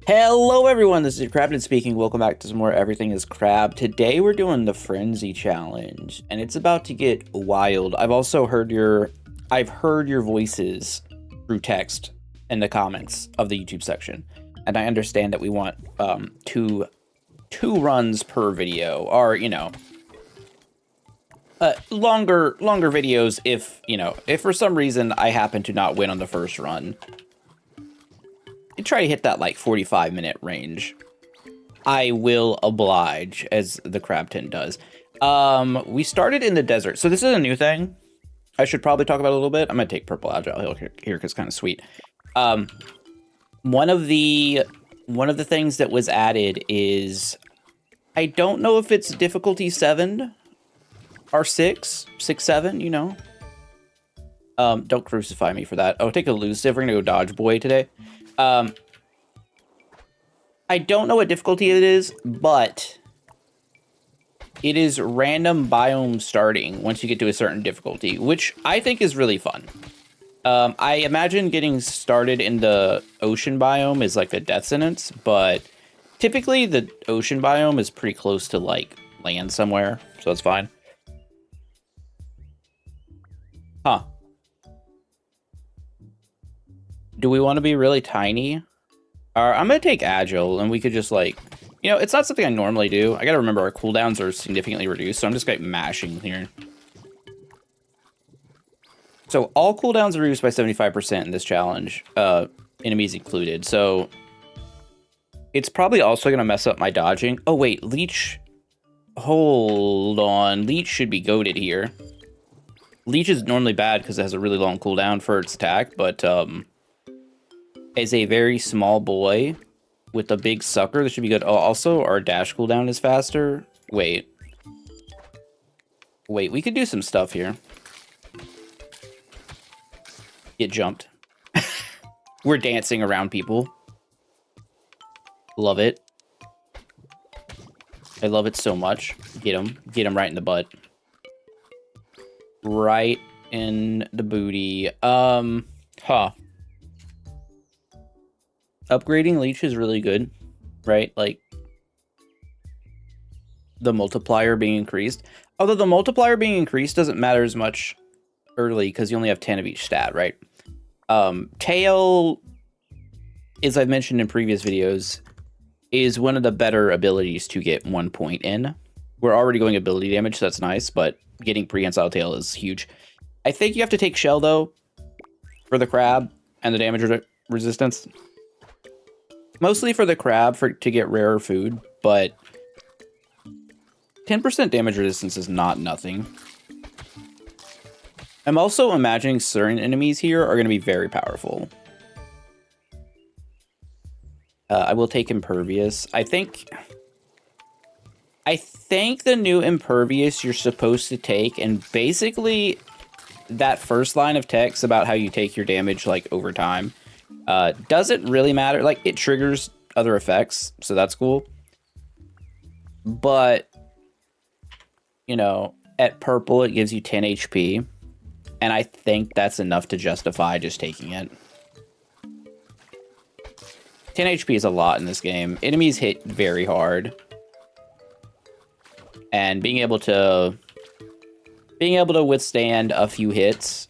Hello everyone, this is Crabtain speaking. Welcome back to some more Everything is Crab. Today we're doing the Frenzy Challenge, and it's about to get wild. I've heard your voices through text in the comments of the YouTube section, and I understand that we want two runs per video, or longer videos if for some reason I happen to not win on the first run. You try to hit that like 45-minute range. I will oblige, as the Crabtain does. We started in the desert, so this is a new thing. I should probably talk about it a little bit. I'm gonna take purple agile here because it's kind of sweet. One of the things that was added is, I don't know if it's difficulty 7 or 6, 7. Don't crucify me for that. Oh, take elusive. We're gonna go dodge boy today. I don't know what difficulty it is, but it is random biome starting once you get to a certain difficulty, which I think is really fun. I imagine getting started in the ocean biome is like a death sentence, but typically the ocean biome is pretty close to like land somewhere, so it's fine. Huh. Do we want to be really tiny? I'm going to take agile, and we could just like, it's not something I normally do. I got to remember our cooldowns are significantly reduced, so I'm just like mashing here. So all cooldowns are reduced by 75% in this challenge, enemies included. So it's probably also going to mess up my dodging. Oh, wait, leech. Hold on. Leech should be goated here. Leech is normally bad because it has a really long cooldown for its attack, but as a very small boy with a big sucker, this should be good. Oh, also, our dash cooldown is faster. Wait, we could do some stuff here. Get jumped. We're dancing around people. Love it. I love it so much. Get him right in the butt. Right in the booty. Upgrading leech is really good, right? Like the multiplier being increased. Although the multiplier being increased doesn't matter as much early because you only have 10 of each stat, right? Tail, as I've mentioned in previous videos, is one of the better abilities to get 1 point in. We're already going ability damage, so that's nice, but getting prehensile tail is huge. I think you have to take shell, though, for the crab and the damage resistance. Mostly for the crab to get rarer food, but 10% damage resistance is not nothing. I'm also imagining certain enemies here are going to be very powerful. I will take impervious. I think the new impervious you're supposed to take, and basically that first line of text about how you take your damage like over time doesn't really matter. Like, it triggers other effects, so that's cool. But at purple it gives you 10 HP, and I think that's enough to justify just taking it. 10 HP is a lot in this game. Enemies hit very hard, and being able to withstand a few hits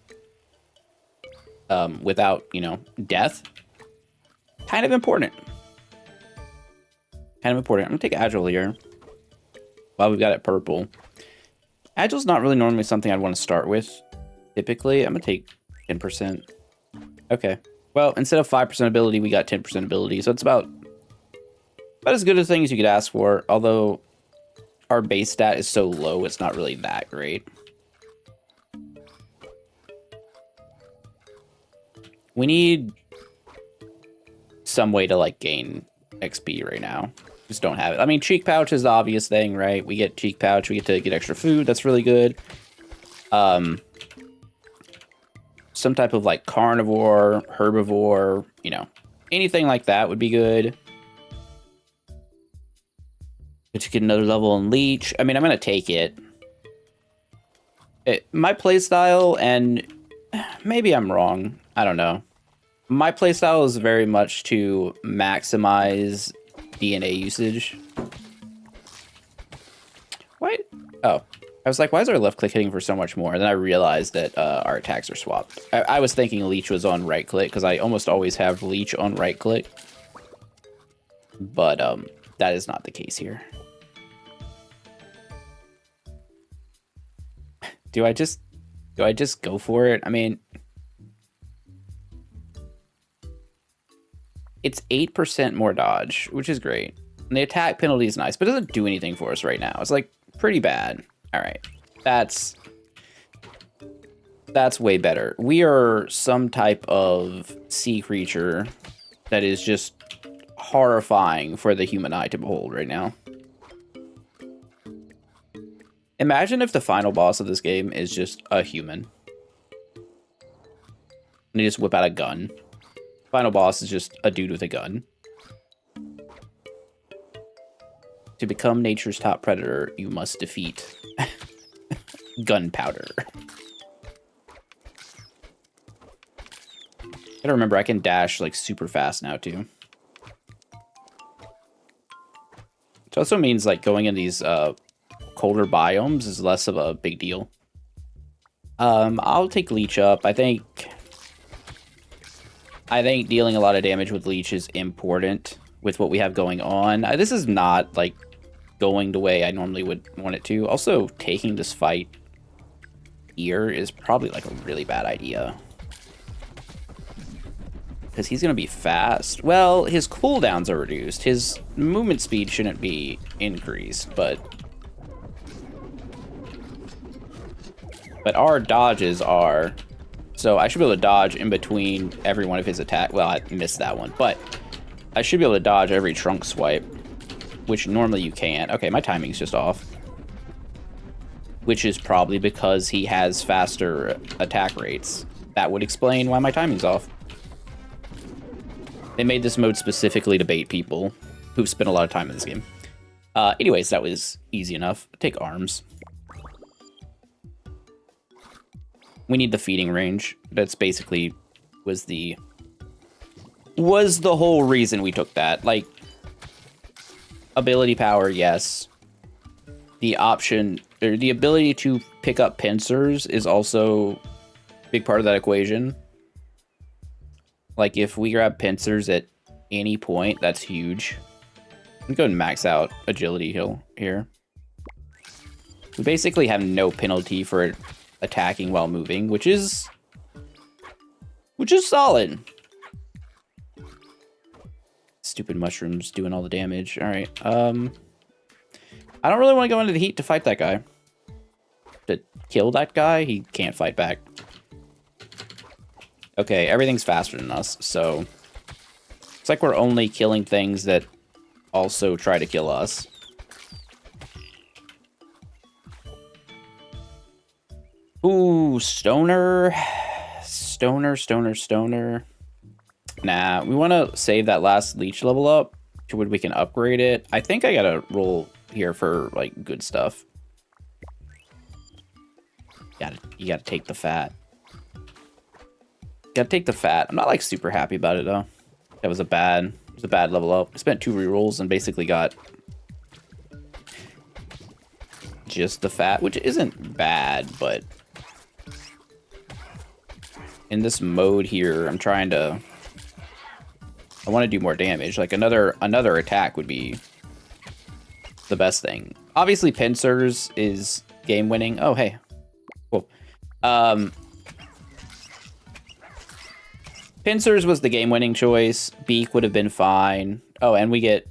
without death, kind of important. I'm gonna take agile here while we've got it purple. Agile's not really normally something I'd want to start with typically. I'm gonna take 10%. Okay, well, instead of 5% ability, we got 10% ability, so it's about as good a thing as you could ask for, although our base stat is so low it's not really that great. We need some way to like gain XP right now. Just don't have it. I mean, cheek pouch is the obvious thing, right? We get cheek pouch, we get to get extra food. That's really good. Some type of like carnivore, herbivore, anything like that would be good. But you get another level in leech. I mean, I'm gonna take it. My playstyle, and maybe I'm wrong, I don't know. My playstyle is very much to maximize DNA usage. What? Oh. I was like, why is our left click hitting for so much more? And then I realized that our attacks are swapped. I was thinking leech was on right click, because I almost always have leech on right click. But that is not the case here. Do I just go for it? I mean, it's 8% more dodge, which is great. And the attack penalty is nice, but it doesn't do anything for us right now. It's like pretty bad. All right, that's way better. We are some type of sea creature that is just horrifying for the human eye to behold right now. Imagine if the final boss of this game is just a human. And they just whip out a gun. Final boss is just a dude with a gun. To become nature's top predator, you must defeat gunpowder. I gotta remember, I can dash like super fast now too. Which also means like going in these colder biomes is less of a big deal. I'll take leech up. I think dealing a lot of damage with leech is important with what we have going on. This is not like going the way I normally would want it to. Also, taking this fight here is probably like a really bad idea. Because he's going to be fast. Well, his cooldowns are reduced. His movement speed shouldn't be increased, but our dodges are. So I should be able to dodge in between every one of his attacks. Well, I missed that one, but I should be able to dodge every trunk swipe, which normally you can't. Okay, my timing's just off. Which is probably because he has faster attack rates. That would explain why my timing's off. They made this mode specifically to bait people who've spent a lot of time in this game. Anyways, that was easy enough. Take arms. We need the feeding range. That's basically was the whole reason we took that. Like, ability power, yes. The option, or the ability to pick up pincers is also a big part of that equation. Like, if we grab pincers at any point, that's huge. I'm going to max out agility here. We basically have no penalty for attacking while moving, which is solid. Stupid mushrooms doing all the damage. All right. I don't really want to go into the heat to fight that guy. To kill that guy, he can't fight back. Okay, everything's faster than us, so it's like we're only killing things that also try to kill us. Ooh, stoner. Stoner. Nah, we want to save that last leech level up to where we can upgrade it. I think I gotta roll here for, like, good stuff. You gotta take the fat. Gotta take the fat. I'm not, like, super happy about it, though. It was a bad level up. I spent 2 rerolls and basically got just the fat, which isn't bad, but in this mode here, I'm trying to... I want to do more damage. Like, another attack would be the best thing. Obviously, pincers is game-winning. Oh, hey. Cool. Pincers was the game-winning choice. Beak would have been fine. Oh, and we get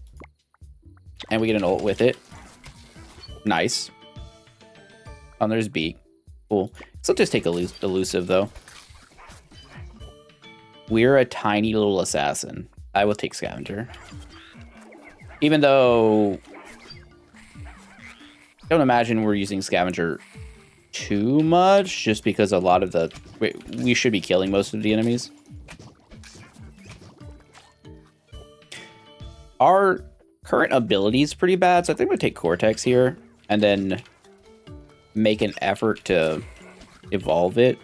an ult with it. Nice. Oh, there's Beak. Cool. So just take elusive, though. We're a tiny little assassin. I will take Scavenger. Even though... I don't imagine we're using Scavenger too much, just because a lot of the... We should be killing most of the enemies. Our current ability is pretty bad, so I think I'm going to take Cortex here, and then make an effort to evolve it.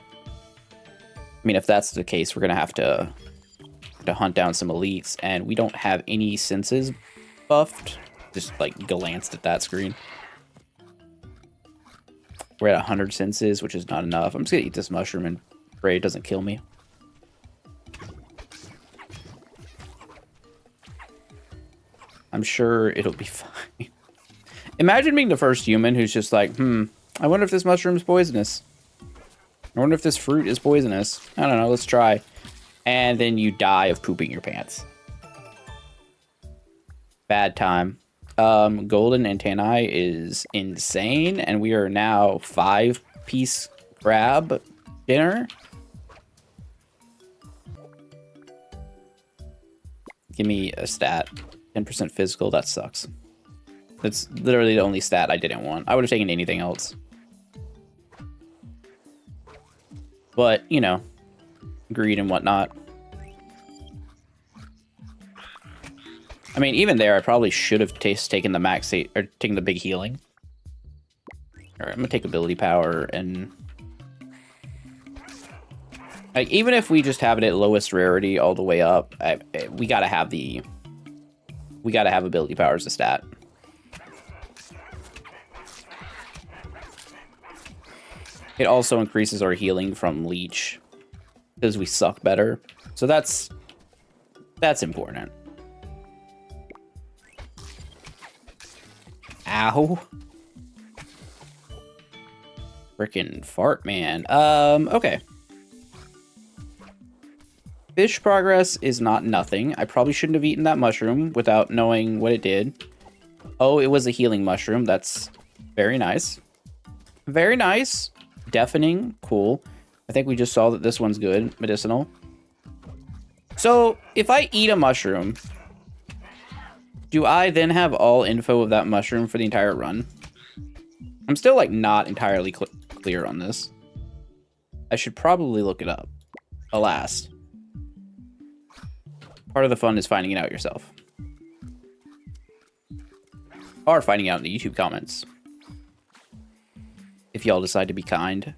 I mean, if that's the case, we're going to have to to hunt down some elites, and we don't have any senses buffed. Just, like, glanced at that screen. We're at 100 senses, which is not enough. I'm just gonna eat this mushroom and pray it doesn't kill me. I'm sure it'll be fine. Imagine being the first human who's just like, I wonder if this mushroom's poisonous. I wonder if this fruit is poisonous. I don't know, let's try. And then you die of pooping your pants. Bad time. Golden antennae is insane, and we are now 5-piece crab dinner. Give me a stat. 10% physical, that sucks. That's literally the only stat I didn't want. I would have taken anything else. But, you know, greed and whatnot. I mean, even there, I probably should have taken the max, or taken the big healing. Alright, I'm gonna take ability power and... Like, even if we just have it at lowest rarity all the way up, we gotta have the... We gotta have ability power as a stat. It also increases our healing from leech, because we suck better. So that's important. Ow. Frickin' fart, man. Okay. Fish progress is not nothing. I probably shouldn't have eaten that mushroom without knowing what it did. Oh, it was a healing mushroom. That's very nice. Very nice. Deafening. Cool. I think we just saw that this one's good. Medicinal. So, if I eat a mushroom, do I then have all info of that mushroom for the entire run? I'm still, like, not entirely clear on this. I should probably look it up. Alas. Part of the fun is finding it out yourself. Or finding out in the YouTube comments. If y'all decide to be kind.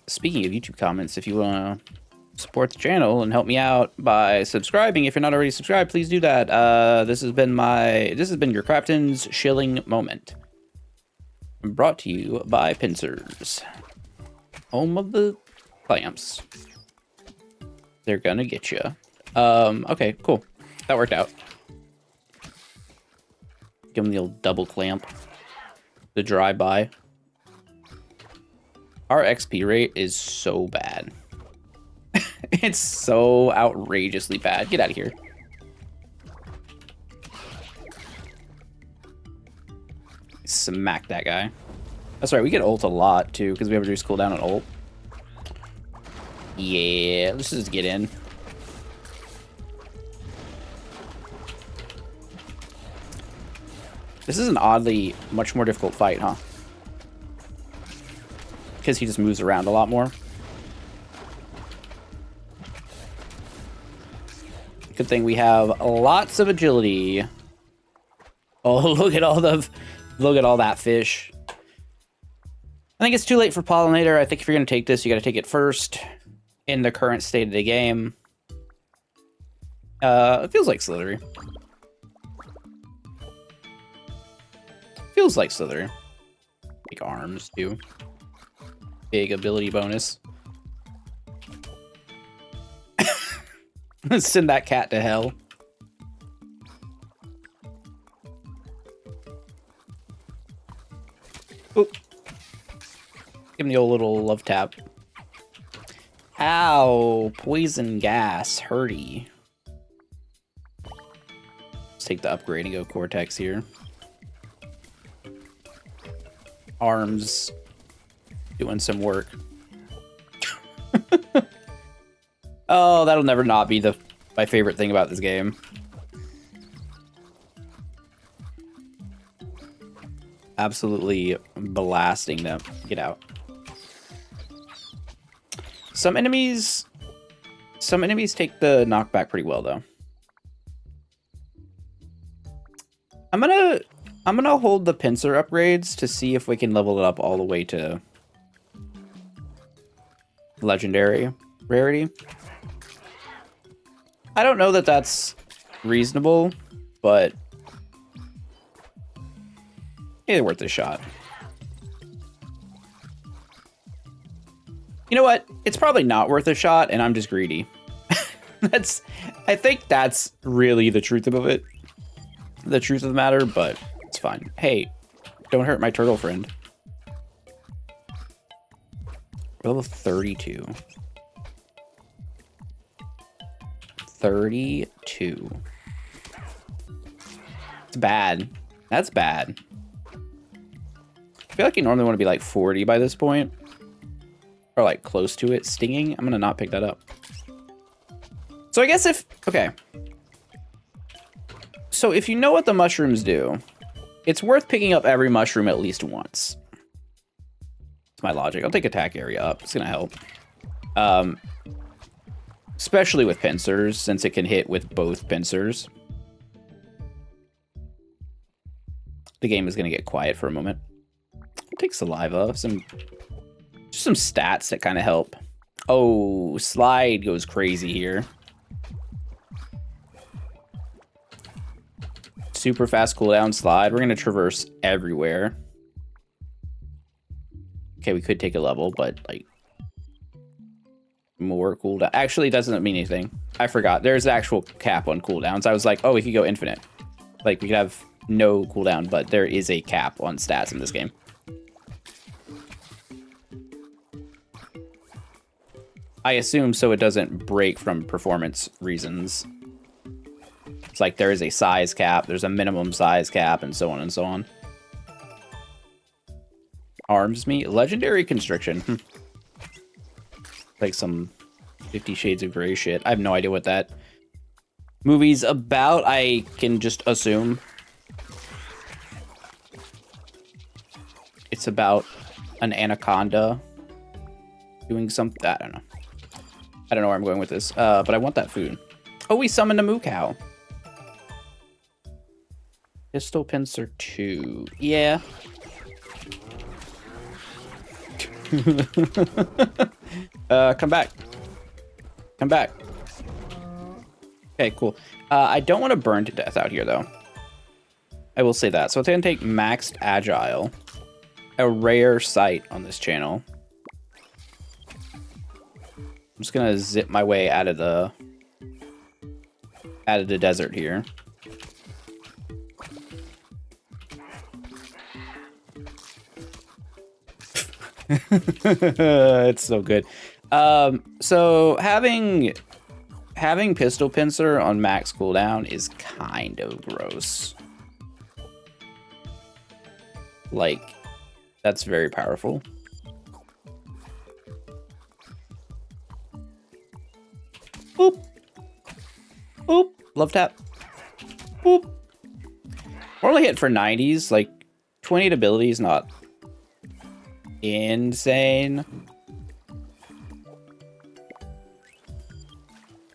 Speaking of YouTube comments, if you want to support the channel and help me out by subscribing, if you're not already subscribed, please do that. This has been your Crabtain's Shilling Moment. Brought to you by Pincers. Home of the clamps. They're gonna get you. Okay, cool. That worked out. Give them the old double clamp. The drive-by. Our XP rate is so bad. It's so outrageously bad. Get out of here. Smack that guy. That's right, we get ult a lot, too, because we have reduced cooldown on ult. Yeah, let's just get in. This is an oddly much more difficult fight, huh? Because he just moves around a lot more. Good thing we have lots of agility. Oh, look at all that fish. I think it's too late for Pollinator. I think if you're gonna take this, you gotta take it first in the current state of the game. It feels like Slithery. Feels like Slithery. Big arms, too. Big ability bonus. Send that cat to hell. Oop. Give him the old little love tap. Ow, poison gas, hurty. Let's take the upgrade and go Cortex here. Arms doing some work. Oh, that'll never not be my favorite thing about this game. Absolutely blasting them. Get out. Some enemies take the knockback pretty well, though. I'm gonna hold the pincer upgrades to see if we can level it up all the way to legendary rarity. I don't know that that's reasonable, but it's worth a shot. You know what? It's probably not worth a shot, and I'm just greedy. I think that's really the truth of it. The truth of the matter, but it's fine. Hey, don't hurt my turtle friend. Level 32. 32. It's bad. That's bad. I feel like you normally want to be like 40 by this point. Or like close to it. Stinging? I'm gonna not pick that up. So I guess okay. So if you know what the mushrooms do, it's worth picking up every mushroom at least once. That's my logic. I'll take attack area up. It's gonna help. Especially with pincers, since it can hit with both pincers. The game is gonna get quiet for a moment. I'll take saliva. Just some stats that kind of help. Oh, slide goes crazy here. Super fast cooldown slide. We're gonna traverse everywhere. Okay, we could take a level, but like more cooldown. Actually, it doesn't mean anything. I forgot. There's an actual cap on cooldowns. I was like, oh, we could go infinite. Like we could have no cooldown, but there is a cap on stats in this game. I assume so it doesn't break from performance reasons. It's like there is a size cap, there's a minimum size cap, and so on and so on. Arms meat, legendary constriction. Like some 50 Shades of Grey shit. I have no idea what that movie's about. I can just assume it's about an anaconda doing something. I don't know. I don't know where I'm going with this, but I want that food. Oh, we summoned a moo cow. Pistol pincer 2. Yeah. Come back. Come back. Okay, cool. I don't want to burn to death out here, though. I will say that. So it's going to take maxed agile. A rare sight on this channel. I'm just going to zip my way out of the desert here. It's so good. So having pistol pincer on max cooldown is kind of gross. Like, that's very powerful. Boop. Boop. Love tap. Boop. We're only hit for 90s. Like, 28 ability is not insane.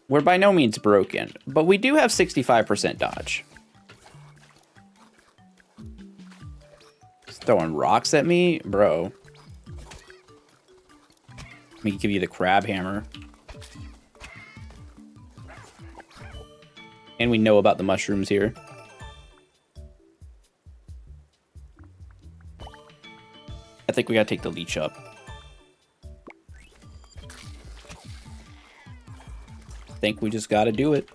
We're by no means broken, but we do have 65% dodge. He's throwing rocks at me? Bro. Let me give you the crab hammer. And we know about the mushrooms here. I think we gotta take the leech up. I think we just gotta do it.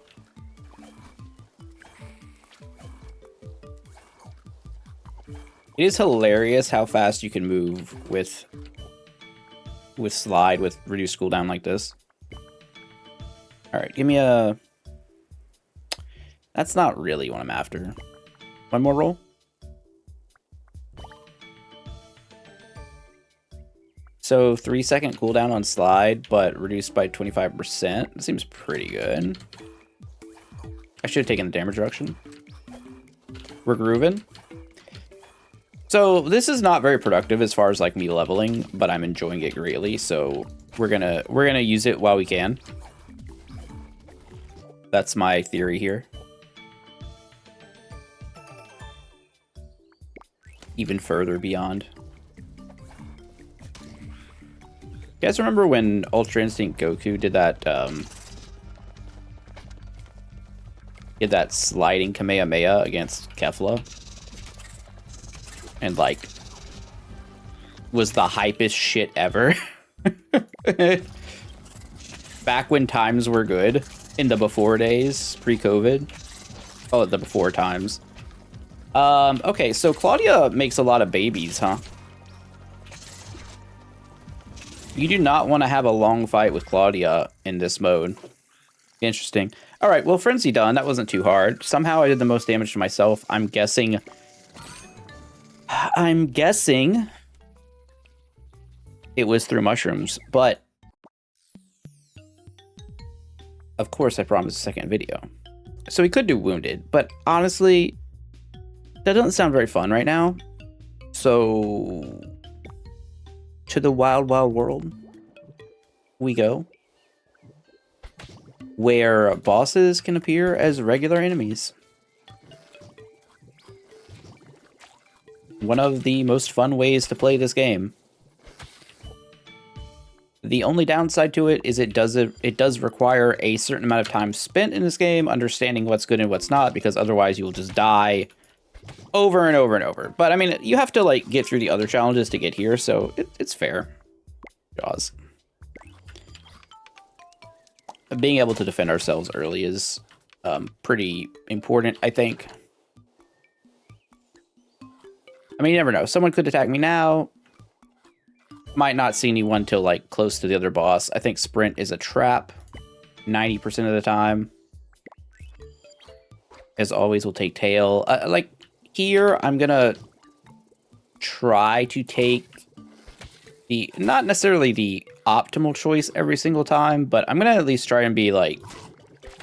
It is hilarious how fast you can move with slide with reduced cooldown like this. Alright, give me a... That's not really what I'm after. One more roll. So 3-second cooldown on slide, but reduced by 25%. That seems pretty good. I should have taken the damage reduction. We're grooving. So this is not very productive as far as like me leveling, but I'm enjoying it greatly. So we're gonna use it while we can. That's my theory here. Even further beyond. You guys remember when Ultra Instinct Goku did that did that sliding Kamehameha against Kefla. And, like, was the hypest shit ever. Back when times were good. In the before days, pre-COVID. Oh, the before times. Okay, so Claudia makes a lot of babies, huh? You do not want to have a long fight with Claudia in this mode. Interesting. All right, well, Frenzy done. That wasn't too hard. Somehow I did the most damage to myself. I'm guessing it was through mushrooms, but of course I promised a second video. So we could do Wounded, but honestly, that doesn't sound very fun right now. So to the wild, wild world we go, where bosses can appear as regular enemies. One of the most fun ways to play this game. The only downside to it is it does require a certain amount of time spent in this game understanding what's good and what's not, because otherwise you will just die over and over and over. But I mean, you have to like get through the other challenges to get here, so it's fair. Jaws. Being able to defend ourselves early is pretty important, I think. I mean, you never know. Someone could attack me now. Might not see anyone till like close to the other boss. I think sprint is a trap 90% of the time. As always, we'll take tail. Like here, I'm gonna try to take the, not necessarily the optimal choice every single time, but I'm gonna at least try and be like,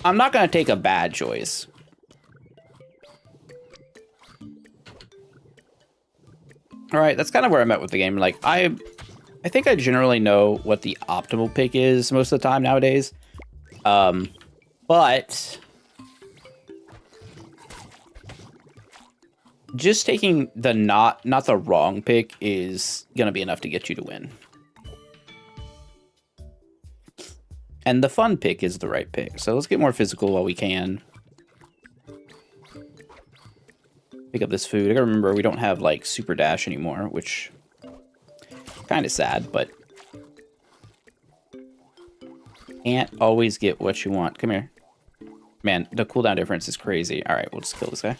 I'm not gonna take a bad choice. All right, that's kind of where I'm at with the game. Like, I think I generally know what the optimal pick is most of the time nowadays. But just taking the not the wrong pick is gonna be enough to get you to win. And the fun pick is the right pick. So let's get more physical while we can. Pick up this food. I gotta remember we don't have like super dash anymore, which kind of sad, but can't always get what you want. Come here. Man, the cooldown difference is crazy. All right, we'll just kill this guy.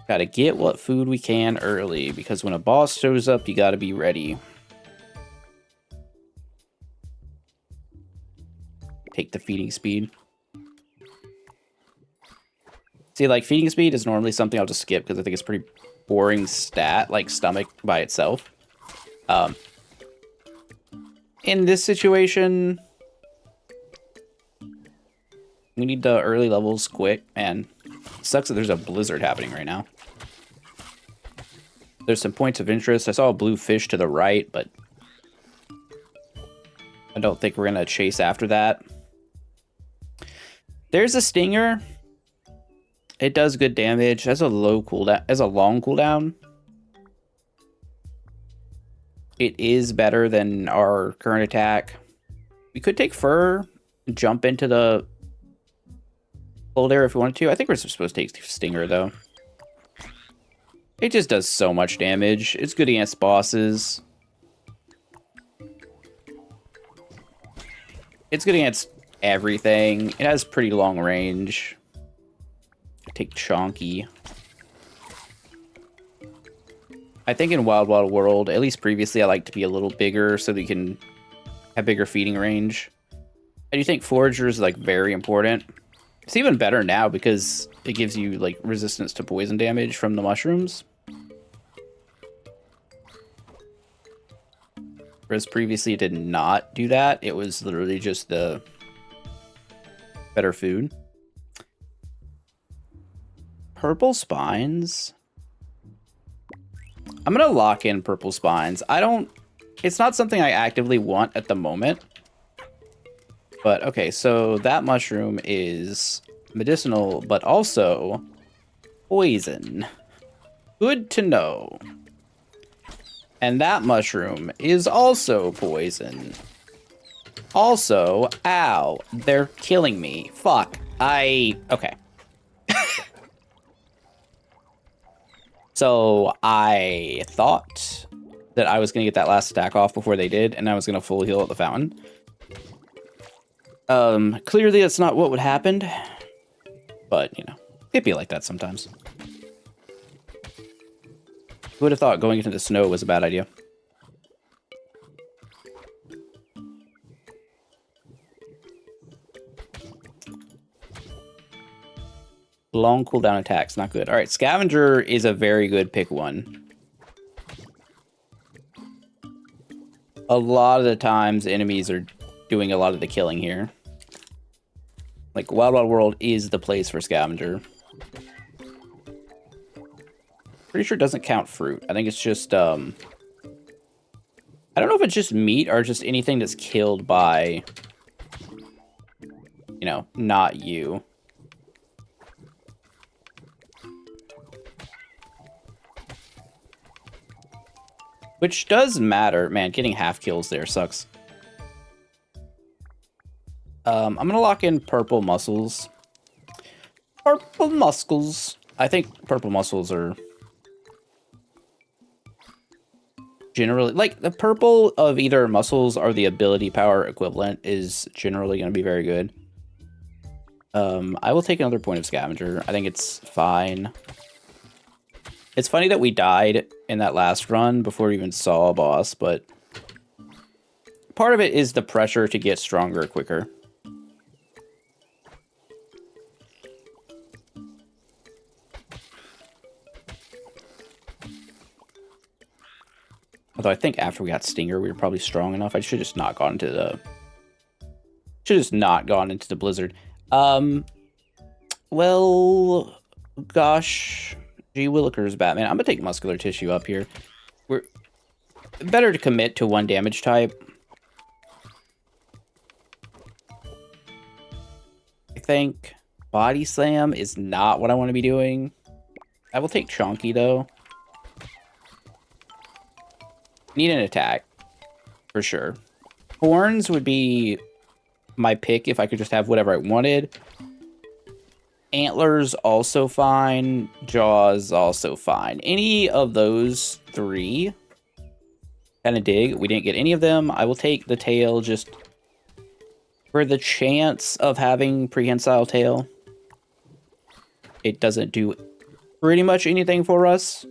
Gotta get what food we can early, because when a boss shows up, you gotta be ready. Take the feeding speed. See, like, feeding speed is normally something I'll just skip because I think it's pretty boring stat, like stomach by itself. In this situation, we need the early levels quick, and sucks that there's a blizzard happening right now. There's some points of interest. I saw a blue fish to the right, but I don't think we're gonna chase after that. There's a stinger. It does good damage. Has a low cooldown, has a long cooldown. It is better than our current attack. We could take fur, jump into the cold air if we wanted to. I think we're supposed to take stinger though. It just does so much damage. It's good against bosses. It's good against everything. It has pretty long range. Take Chonky. I think in Wild Wild World, at least previously, I like to be a little bigger so that you can have bigger feeding range. I do think Forager is like very important. It's even better now because it gives you like resistance to poison damage from the mushrooms. Whereas previously it did not do that. It was literally just the better food. Purple spines. I'm gonna lock in purple spines. It's not something I actively want at the moment. But okay, so that mushroom is medicinal, but also poison. Good to know. And that mushroom is also poison. Also, ow, they're killing me. Fuck. Okay. So I thought that I was going to get that last stack off before they did, and I was going to full heal at the fountain. Clearly that's not what would happen, but, you know, it'd be like that sometimes. Who would have thought going into the snow was a bad idea? Long cooldown attacks, not good. All right, Scavenger is a very good pick one. A lot of the times, enemies are doing a lot of the killing here. Like, Wild Wild World is the place for Scavenger. Pretty sure it doesn't count fruit. I think it's just, I don't know if it's just meat or just anything that's killed by, you know, not you. Which does matter. Man, getting half kills there sucks. I'm gonna lock in purple muscles. Purple muscles. I think purple muscles are generally, like, the purple of either muscles or the ability power equivalent is generally going to be very good. I will take another point of Scavenger. I think it's fine. It's funny that we died in that last run before we even saw a boss, but part of it is the pressure to get stronger quicker. Although I think after we got Stinger, we were probably strong enough. I should just not gone into the... Should just not gone into the blizzard. Well, gosh, gee willikers, Batman. I'm gonna take muscular tissue up here. We're better to commit to one damage type. I think body slam is not what I want to be doing. I will take Chonky though. Need an attack for sure. Horns would be my pick if I could just have whatever I wanted. Antlers also fine. Jaws also fine. Any of those three kind of dig. We didn't get any of them. I will take the tail just for the chance of having prehensile tail. It doesn't do pretty much anything for us.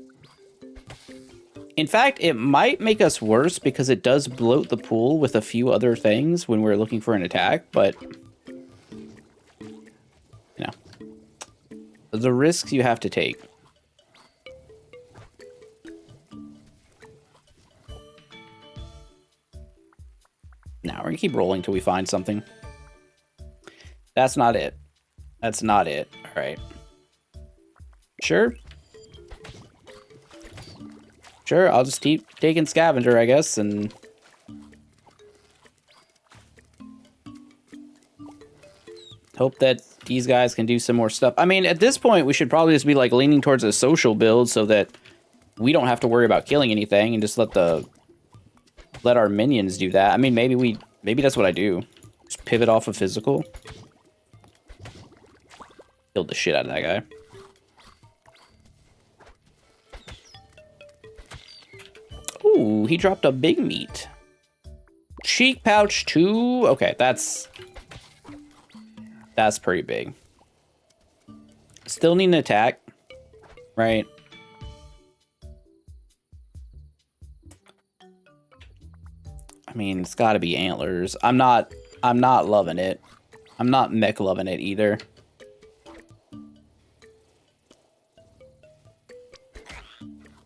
In fact, it might make us worse because it does bloat the pool with a few other things when we're looking for an attack, but you know, the risks you have to take. Now we're gonna keep rolling till we find something. That's not it. That's not it. All right. Sure. Sure, I'll just keep taking Scavenger, I guess, and... hope that these guys can do some more stuff. I mean, at this point, we should probably just be, like, leaning towards a social build so that we don't have to worry about killing anything and just let our minions do that. I mean, maybe that's what I do. Just pivot off of physical. Killed the shit out of that guy. Ooh, he dropped a big meat. Cheek pouch 2. Okay, that's pretty big. Still need an attack, right? I mean, it's got to be antlers. I'm not loving it. I'm not mech loving it either.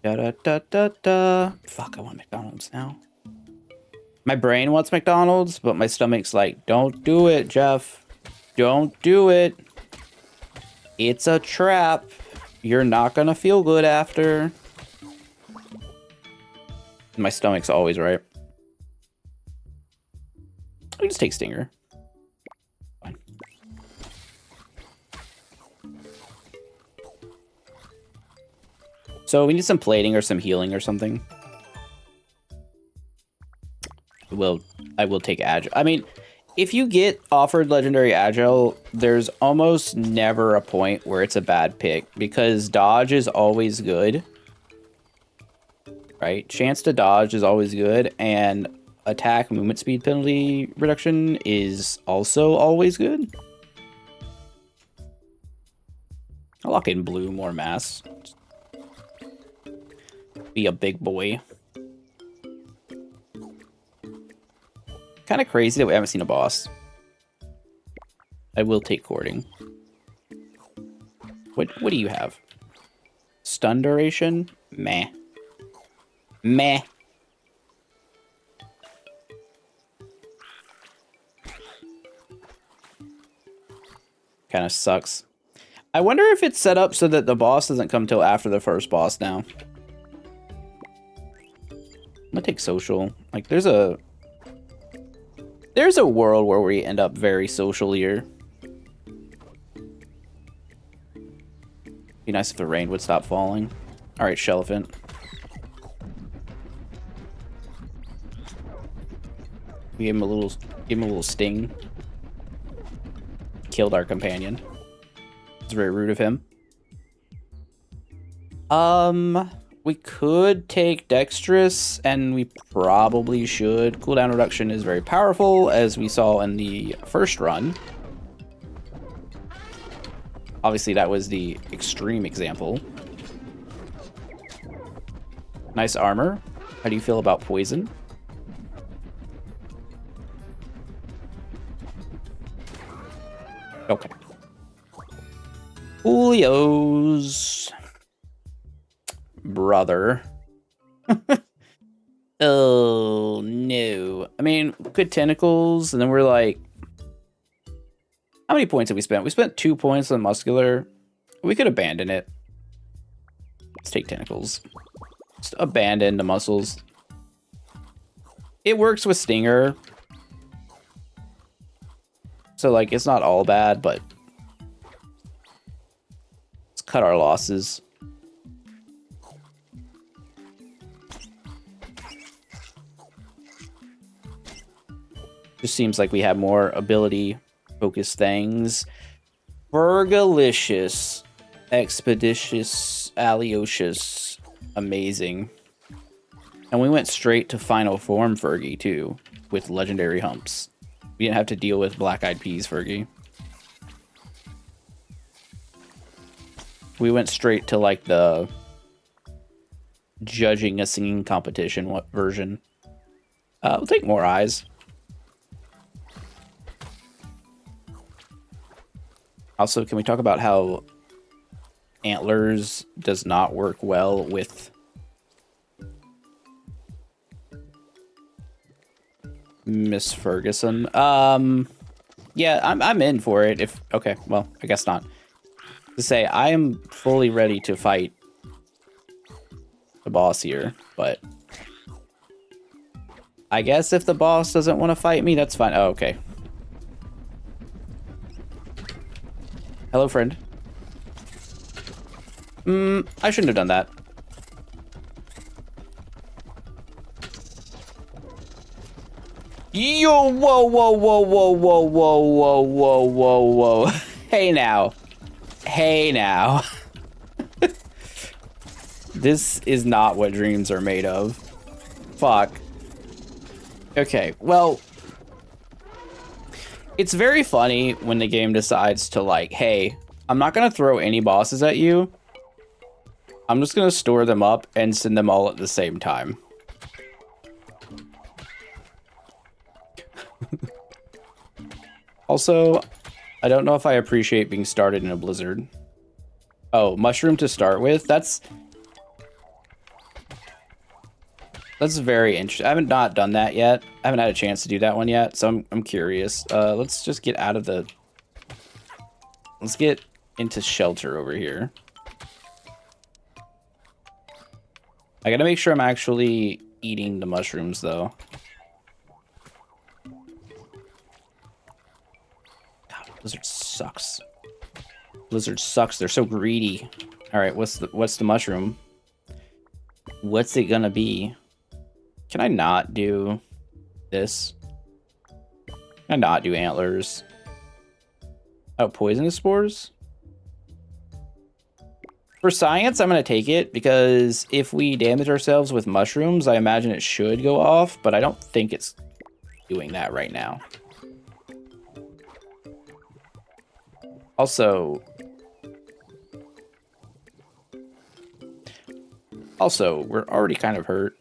Da-da-da-da-da. Fuck, I want McDonald's now. My brain wants McDonald's, but my stomach's like, don't do it, Jeff. Don't do it. It's a trap. You're not gonna feel good after. My stomach's always right. I can just take Stinger. Fine. So we need some plating or some healing or something. I will take Agile. I mean, if you get offered Legendary Agile, there's almost never a point where it's a bad pick, because dodge is always good. Right? Chance to dodge is always good, and attack movement speed penalty reduction is also always good. I'll lock in blue, more mass. Be a big boy. Kind of crazy that we haven't seen a boss. I will take courting. What do you have? Stun duration? Meh. Meh. Kind of sucks. I wonder if it's set up so that the boss doesn't come till after the first boss now. I'm gonna take social. Like, there's a world where we end up very social here. Be nice if the rain would stop falling. All right, Shellphant. We gave him a little sting. Killed our companion. It's very rude of him. We could take Dexterous, and we probably should. Cooldown reduction is very powerful, as we saw in the first run. Obviously, that was the extreme example. Nice armor. How do you feel about poison? Okay. Julio's brother. Oh, no. I mean, good tentacles, and then we're like... How many points have we spent? We spent 2 points on muscular. We could abandon it. Let's take tentacles. Just abandon the muscles. It works with Stinger. So, like, it's not all bad, but... Let's cut our losses. Just seems like we have more ability-focused things. Fergalicious. Expeditious. Aliocious. Amazing. And we went straight to Final Form Fergie, too. With Legendary Humps. We didn't have to deal with Black Eyed Peas Fergie. We went straight to, like, the... judging a singing competition version. We'll take more eyes. Also, can we talk about how Antlers does not work well with Miss Ferguson? Yeah, I'm in for it. If okay, well, I guess not. To say, I am fully ready to fight the boss here, but I guess if the boss doesn't want to fight me, that's fine. Oh, okay. Hello, friend. I shouldn't have done that. Yo, whoa, whoa, whoa, whoa, whoa, whoa, whoa, whoa, whoa, whoa. Hey now. Hey now. This is not what dreams are made of. Fuck. Okay, well... It's very funny when the game decides to, like, hey, I'm not gonna throw any bosses at you. I'm just gonna store them up and send them all at the same time. Also, I don't know if I appreciate being started in a blizzard. Oh, mushroom to start with? That's very interesting. I haven't not done that yet. I haven't had a chance to do that one yet, so I'm curious. Let's just get out of the... Let's get into shelter over here. I gotta make sure I'm actually eating the mushrooms, though. God, Blizzard sucks. Blizzard sucks. They're so greedy. All right, what's the mushroom? What's it gonna be? Can I not do this? And not do antlers. Oh, poisonous spores? For science, I'm going to take it, because if we damage ourselves with mushrooms, I imagine it should go off, but I don't think it's doing that right now. Also, we're already kind of hurt.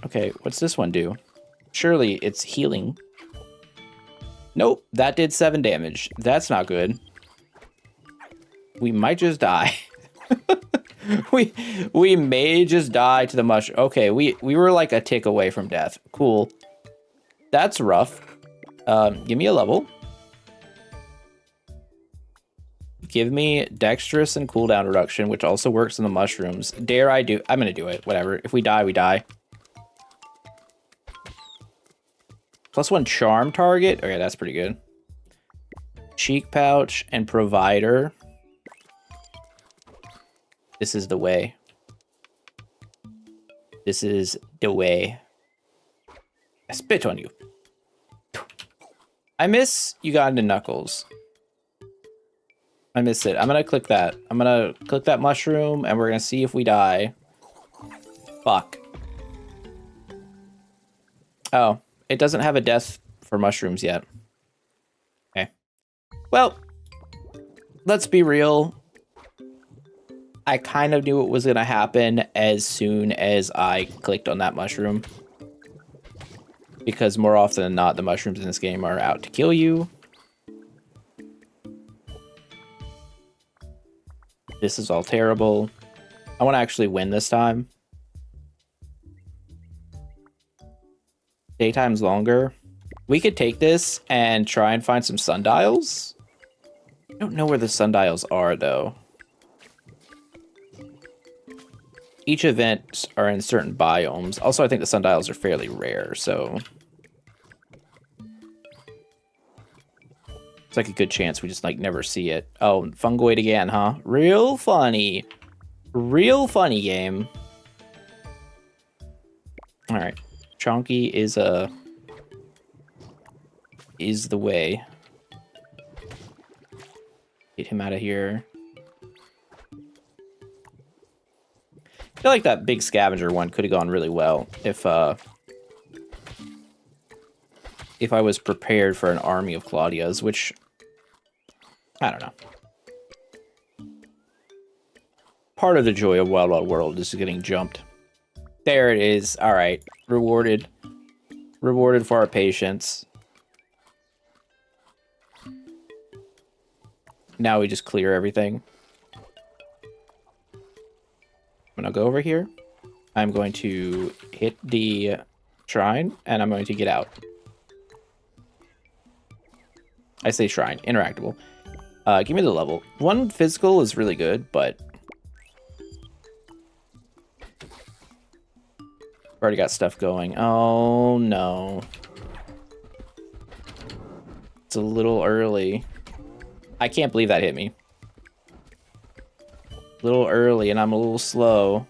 Okay, what's this one do? Surely it's healing. Nope, that did 7 damage. That's not good. We might just die. we may just die to the mushroom. Okay, we were like a tick away from death. Cool. That's rough. Give me a level. Give me dexterous and cooldown reduction, which also works in the mushrooms. Dare I do? I'm gonna do it. Whatever. If we die, we die. +1 charm target. Okay, that's pretty good. Cheek pouch and provider. This is the way. This is the way. I spit on you. I miss Ugandan Knuckles. I miss it. I'm gonna click that. I'm gonna click that mushroom, and we're gonna see if we die. Fuck. Oh, it doesn't have a death for mushrooms yet. Okay. Well, let's be real. I kind of knew what was gonna happen as soon as I clicked on that mushroom. Because more often than not, the mushrooms in this game are out to kill you. This is all terrible. I want to actually win this time. Daytime's longer. We could take this and try and find some sundials. I don't know where the sundials are, though. Each event are in certain biomes. Also, I think the sundials are fairly rare, so... It's like a good chance we just, like, never see it. Oh, fungoid again, huh? Real funny. Real funny game. Alright. Chonky is the way. Get him out of here. I feel like that big scavenger one could have gone really well if I was prepared for an army of Claudias, which, I don't know. Part of the joy of Wild Wild World is getting jumped. There it is. All right. Rewarded. Rewarded for our patience. Now we just clear everything. I'm going to go over here. I'm going to hit the shrine, and I'm going to get out. I say shrine, interactable. Give me the level. 1 physical is really good, but... already got stuff going. Oh, no. It's a little early. I can't believe that hit me. A little early, and I'm a little slow.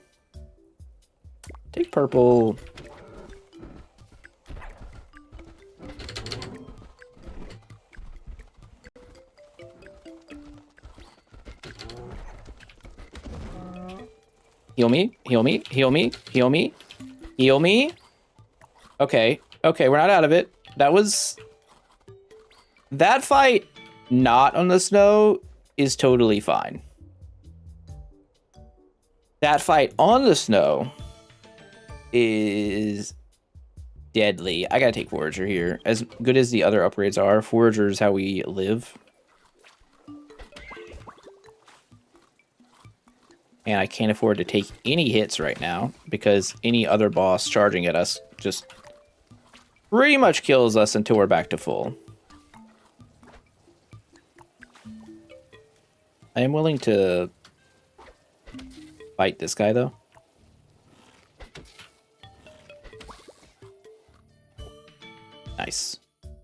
Take purple. Heal me, heal me, heal me, heal me, heal me. Okay, okay, we're not out of it. That was... that fight, not on the snow, is totally fine. That fight on the snow is deadly. I gotta take Forager here. As good as the other upgrades are, Forager is how we live. And I can't afford to take any hits right now, because any other boss charging at us just pretty much kills us until we're back to full. I am willing to fight this guy, though. Nice.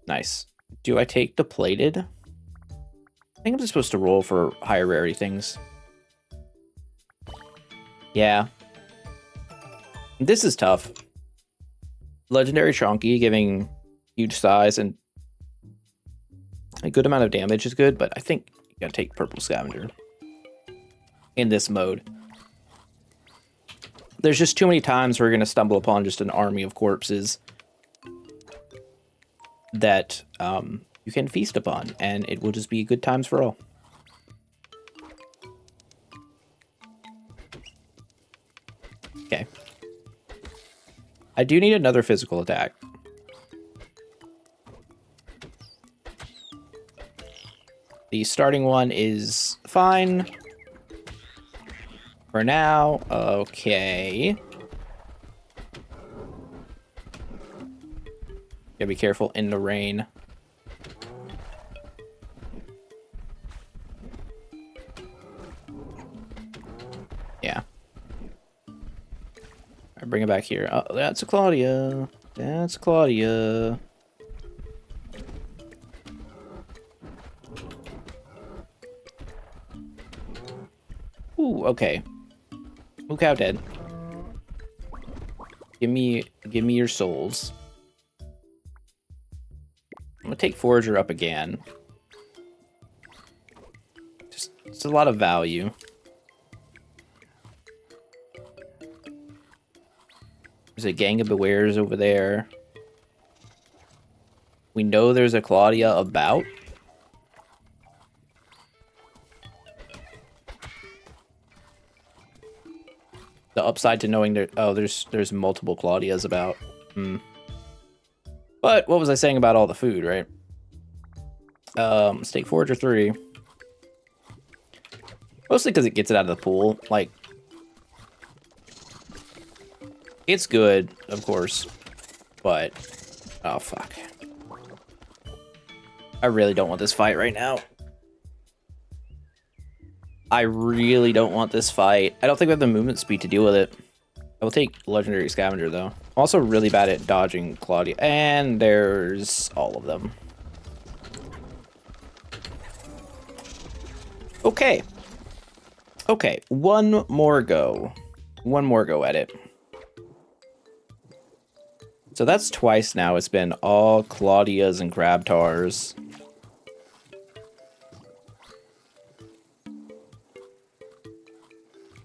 Nice. Do I take the plated? I think I'm just supposed to roll for higher rarity things. Yeah. This is tough. Legendary Chonky, giving huge size and a good amount of damage is good, but I think you gotta take Purple Scavenger in this mode. There's just too many times where you're gonna stumble upon just an army of corpses that you can feast upon, and it will just be good times for all. Okay. I do need another physical attack. The starting one is fine. For now, okay. Gotta be careful in the rain. Yeah. Alright, bring it back here. Oh, that's a Claudia. That's Claudia. Ooh, okay. Moo Cow dead. Give me your souls. I'm gonna take Forager up again. Just, it's a lot of value. There's a gang of Bewares over there. We know there's a Claudia about. The upside to knowing that, oh, there's multiple Claudias about. But what was I saying about all the food, right? Let's take Forager 3. Mostly because it gets it out of the pool. Like, it's good, of course, but oh fuck. I really don't want this fight right now. I really don't want this fight. I don't think we have the movement speed to deal with it. I will take Legendary Scavenger, though. I'm also really bad at dodging Claudia. And there's all of them. Okay. Okay, one more go. One more go at it. So that's twice now. It's been all Claudias and Crabtars.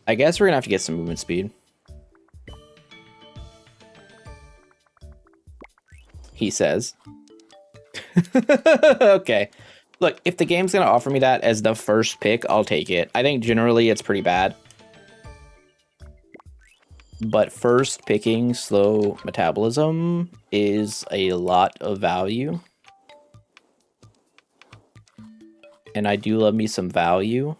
I guess we're gonna have to get some movement speed. He says. Okay. Look, if the game's gonna offer me that as the first pick, I'll take it. I think generally it's pretty bad. But first picking slow metabolism is a lot of value. And I do love me some value.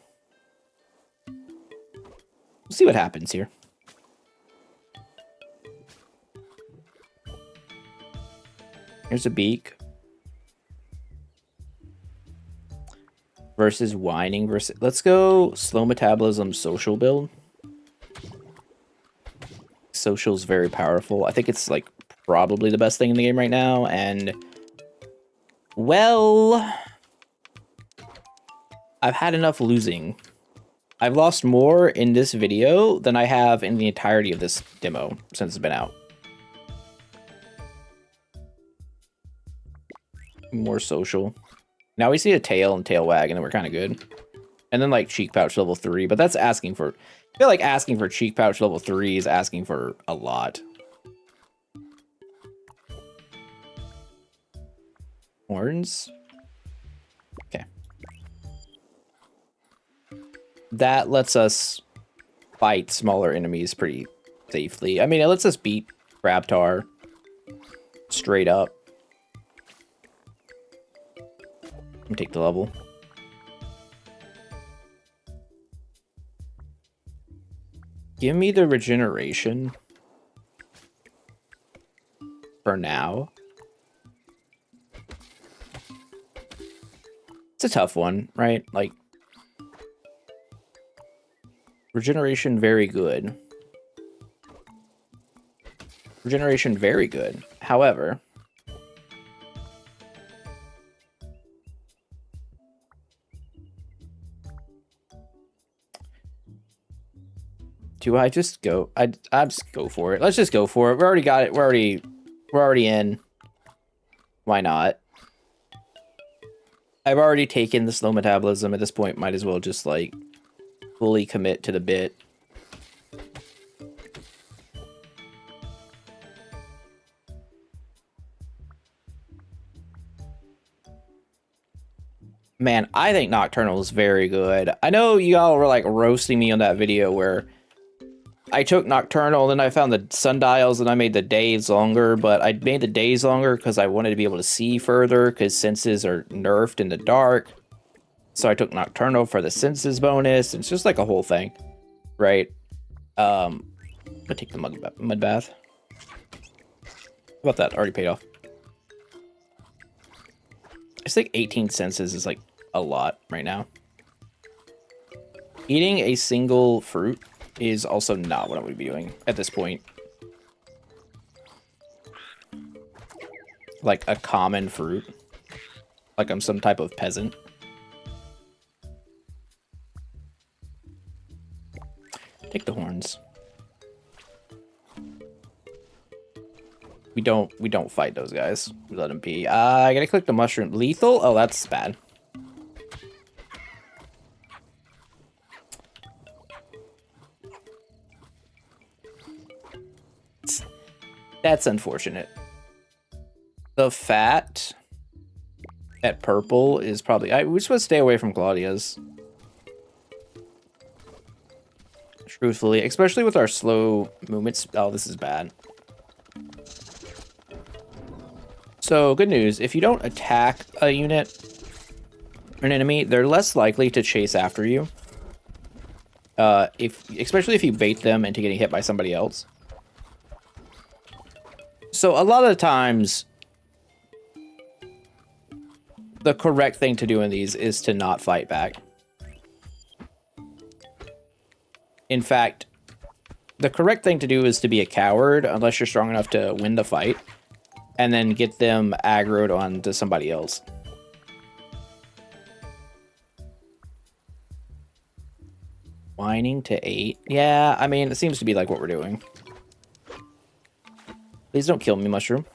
We'll see what happens here. Here's a beak. Versus whining versus... Let's go slow metabolism social build. Social's very powerful. I think it's like probably the best thing in the game right now. And well, I've had enough losing. I've lost more in this video than I have in the entirety of this demo since it's been out. More social. Now we see a tail and tail wag, and then we're kind of good. And then like cheek pouch level 3, but that's asking for... I feel like asking for cheek pouch level 3 is asking for a lot. Horns. Okay. That lets us fight smaller enemies pretty safely. I mean, it lets us beat Crabtar straight up. Let me take the level. Give me the regeneration for now. It's a tough one, right? Like, regeneration very good. Regeneration very good. However, do I just go? I just go for it. Let's just go for it. We already got it. We're already We're already in. Why not? I've already taken the slow metabolism. At this point, might as well just, like, fully commit to the bit. Man, I think Nocturnal is very good. I know y'all were, like, roasting me on that video where I took Nocturnal, then I found the sundials, and I made the days longer, but I made the days longer because I wanted to be able to see further, because senses are nerfed in the dark. So I took Nocturnal for the senses bonus. It's just like a whole thing, right? I'm gonna take the mud bath. How about that? Already paid off. I just think 18 senses is like a lot right now. Eating a single fruit is also not what I would be doing at this point. Like a common fruit. Like I'm some type of peasant. Take the horns. We don't fight those guys. We let them be. I gotta click the mushroom. Lethal? Oh, that's bad. That's unfortunate. The fat at purple is probably... we're supposed to stay away from Claudia's. Truthfully, especially with our slow movements. Oh, this is bad. So, good news. If you don't attack a unit or an enemy, they're less likely to chase after you. Especially if you bait them into getting hit by somebody else. So, a lot of the times, the correct thing to do in these is to not fight back. In fact, the correct thing to do is to be a coward unless you're strong enough to win the fight. And then get them aggroed onto somebody else. Whining to 8. Yeah, I mean, it seems to be like what we're doing. Please don't kill me, mushroom.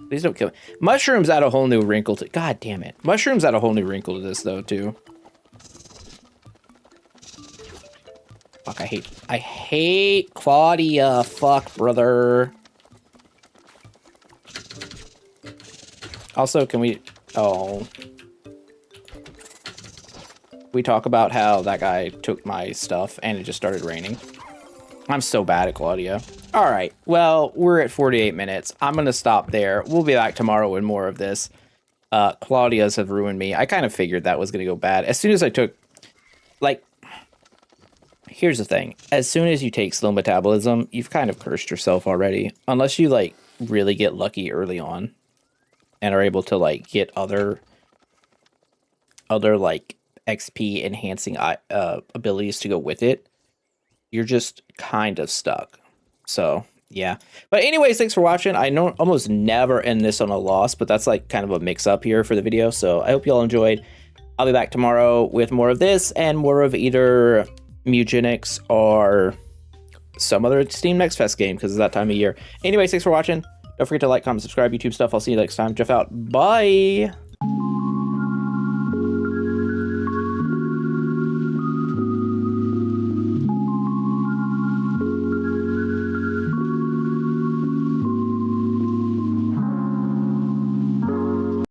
Please don't kill me. Mushrooms add a whole new wrinkle to... God damn it. Mushrooms add a whole new wrinkle to this, though, too. Fuck, I hate Claudia. Fuck, brother. Also, can we... Oh. We talk about how that guy took my stuff and it just started raining. I'm so bad at Claudia. Alright, well, we're at 48 minutes. I'm going to stop there. We'll be back tomorrow with more of this. Claudia's have ruined me. I kind of figured that was going to go bad. As soon as I took... Like... Here's the thing. As soon as you take slow metabolism, you've kind of cursed yourself already. Unless you, like, really get lucky early on. And are able to, like, get other like, XP enhancing abilities to go with it. You're just kind of stuck. So, yeah. But anyways, thanks for watching. I know almost never end this on a loss, but that's, like, kind of a mix-up here for the video. So, I hope you all enjoyed. I'll be back tomorrow with more of this and more of either Mugenics or some other Steam Next Fest game, because it's that time of year. Anyways, thanks for watching. Don't forget to like, comment, subscribe, YouTube stuff. I'll see you next time. Jeff out. Bye!